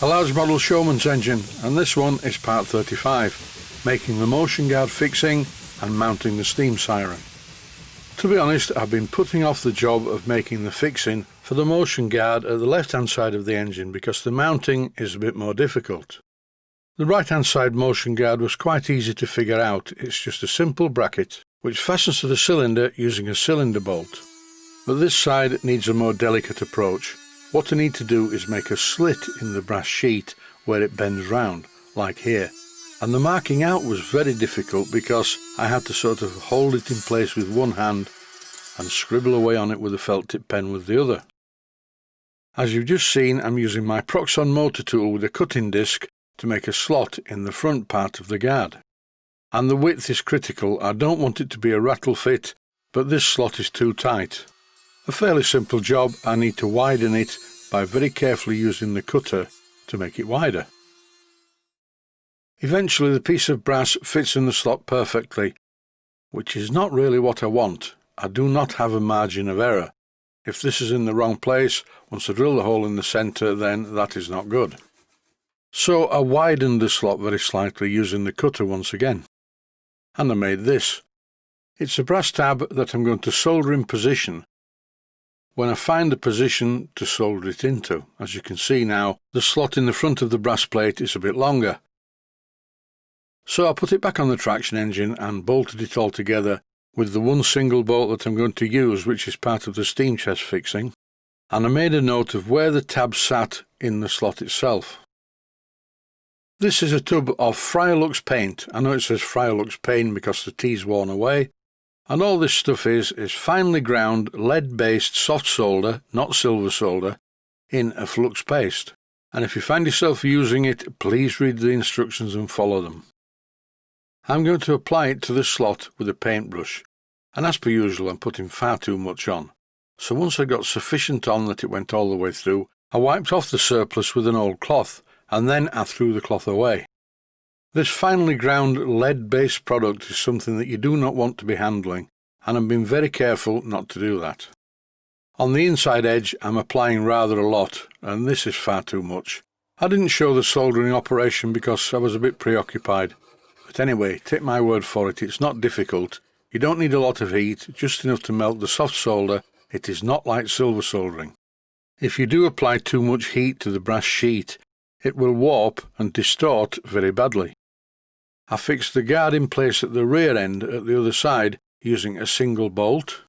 A large model Showman'S engine, and this one is part 35, making the motion guard fixing and mounting the steam siren. To be honest, I've been putting off the job of making the fixing for the motion guard at the left hand side of the engine because the mounting is a bit more difficult. The right hand side motion guard was quite easy to figure out. It's just a simple bracket which fastens to the cylinder using a cylinder bolt. But this side needs a more delicate approach. What I need to do is make a slit in the brass sheet where it bends round, like here. And the marking out was very difficult because I had to sort of hold it in place with one hand and scribble away on it with a felt tip pen with the other. As you've just seen, I'm using my Proxxon motor tool with a cutting disc to make a slot in the front part of the guard. And the width is critical. I don't want it to be a rattle fit, but this slot is too tight. A fairly simple job. I need to widen it by very carefully using the cutter to make it wider. Eventually the piece of brass fits in the slot perfectly, which is not really what I want. I do not have a margin of error. If this is in the wrong place, once I drill the hole in the centre, then that is not good. So I widened the slot very slightly using the cutter once again. And I made this. It's a brass tab that I'm going to solder in position when I find the position to solder it into. As you can see now, the slot in the front of the brass plate is a bit longer. So I put it back on the traction engine and bolted it all together with the one single bolt that I'm going to use, which is part of the steam chest fixing, and I made a note of where the tab sat in the slot itself. This is a tub of Friolux paint. I know it says Friolux paint because the T's worn away, and all this stuff is finely ground lead-based soft solder, not silver solder, in a flux paste. And if you find yourself using it, please read the instructions and follow them. I'm going to apply it to the slot with a paintbrush, and as per usual I'm putting far too much on. So once I got sufficient on that it went all the way through, I wiped off the surplus with an old cloth, and then I threw the cloth away. This finely ground lead-based product is something that you do not want to be handling, and I'm being very careful not to do that. On the inside edge I'm applying rather a lot, and this is far too much. I didn't show the soldering operation because I was a bit preoccupied. But anyway, take my word for it, it's not difficult. You don't need a lot of heat, just enough to melt the soft solder. It is not like silver soldering. If you do apply too much heat to the brass sheet, it will warp and distort very badly. I fixed the guard in place at the rear end at the other side using a single bolt.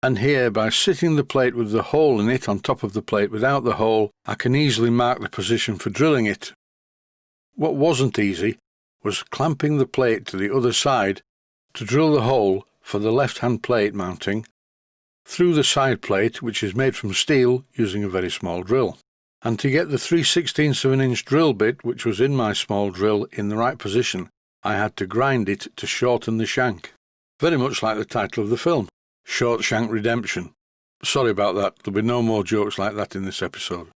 And here, by sitting the plate with the hole in it on top of the plate without the hole, I can easily mark the position for drilling it. What wasn't easy was clamping the plate to the other side to drill the hole for the left-hand plate mounting through the side plate, which is made from steel, using a very small drill. And to get the 3/16 of an inch drill bit, which was in my small drill, in the right position, I had to grind it to shorten the shank. Very much like the title of the film, Short Shank Redemption. Sorry about that, there'll be no more jokes like that in this episode.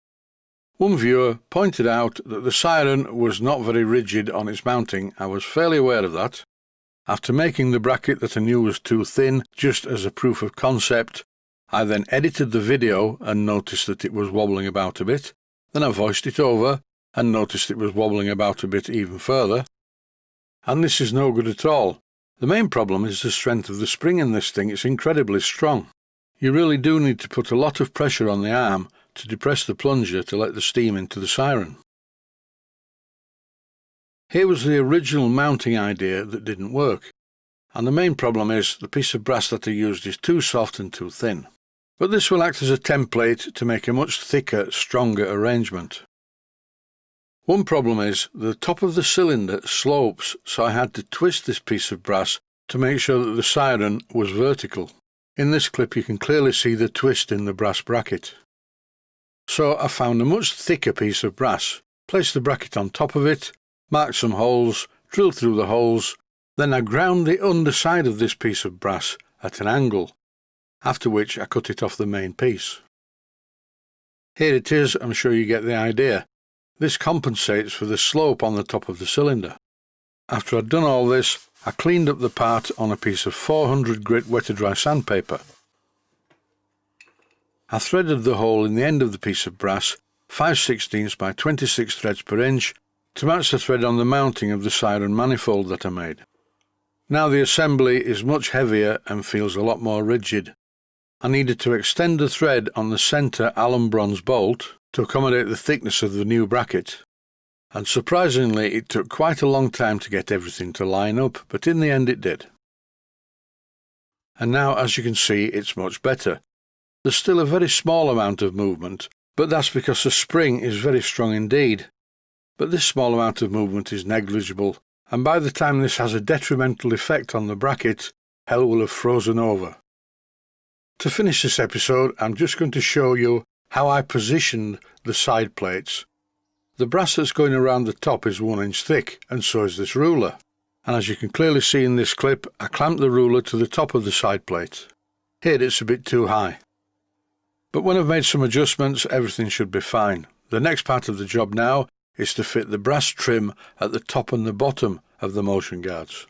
One viewer pointed out that the siren was not very rigid on its mounting. I was fairly aware of that. After making the bracket that I knew was too thin, just as a proof of concept, I then edited the video and noticed that it was wobbling about a bit. Then I voiced it over and noticed it was wobbling about a bit even further. And this is no good at all. The main problem is the strength of the spring in this thing. It's incredibly strong. You really do need to put a lot of pressure on the arm to depress the plunger to let the steam into the siren. Here was the original mounting idea that didn't work, and the main problem is the piece of brass that I used is too soft and too thin. But this will act as a template to make a much thicker, stronger arrangement. One problem is the top of the cylinder slopes, so I had to twist this piece of brass to make sure that the siren was vertical. In this clip you can clearly see the twist in the brass bracket. So I found a much thicker piece of brass, placed the bracket on top of it, marked some holes, drilled through the holes, then I ground the underside of this piece of brass at an angle, after which I cut it off the main piece. Here it is, I'm sure you get the idea. This compensates for the slope on the top of the cylinder. After I'd done all this, I cleaned up the part on a piece of 400 grit wet-to-dry sandpaper. I threaded the hole in the end of the piece of brass 5/16 by 26 threads per inch to match the thread on the mounting of the siren manifold that I made. Now the assembly is much heavier and feels a lot more rigid. I needed to extend the thread on the centre Allen bronze bolt to accommodate the thickness of the new bracket, and surprisingly it took quite a long time to get everything to line up, but in the end it did. And now, as you can see, it's much better. There's still a very small amount of movement, but that's because the spring is very strong indeed. But this small amount of movement is negligible, and by the time this has a detrimental effect on the bracket, hell will have frozen over. To finish this episode, I'm just going to show you how I positioned the side plates. The brass that's going around the top is 1 inch thick, and so is this ruler. And as you can clearly see in this clip, I clamped the ruler to the top of the side plate. Here it's a bit too high. But when I've made some adjustments, everything should be fine. The next part of the job now is to fit the brass trim at the top and the bottom of the motion guards.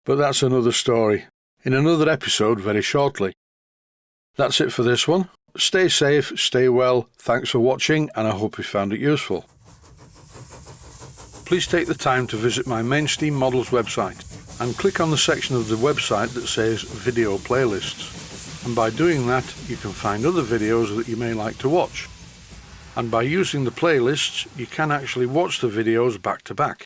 But that's another story, in another episode very shortly. That's it for this one. Stay safe, stay well, thanks for watching, and I hope you found it useful. Please take the time to visit my Mainsteam Models website and click on the section of the website that says Video Playlists. And by doing that, you can find other videos that you may like to watch. And by using the playlists, you can actually watch the videos back to back.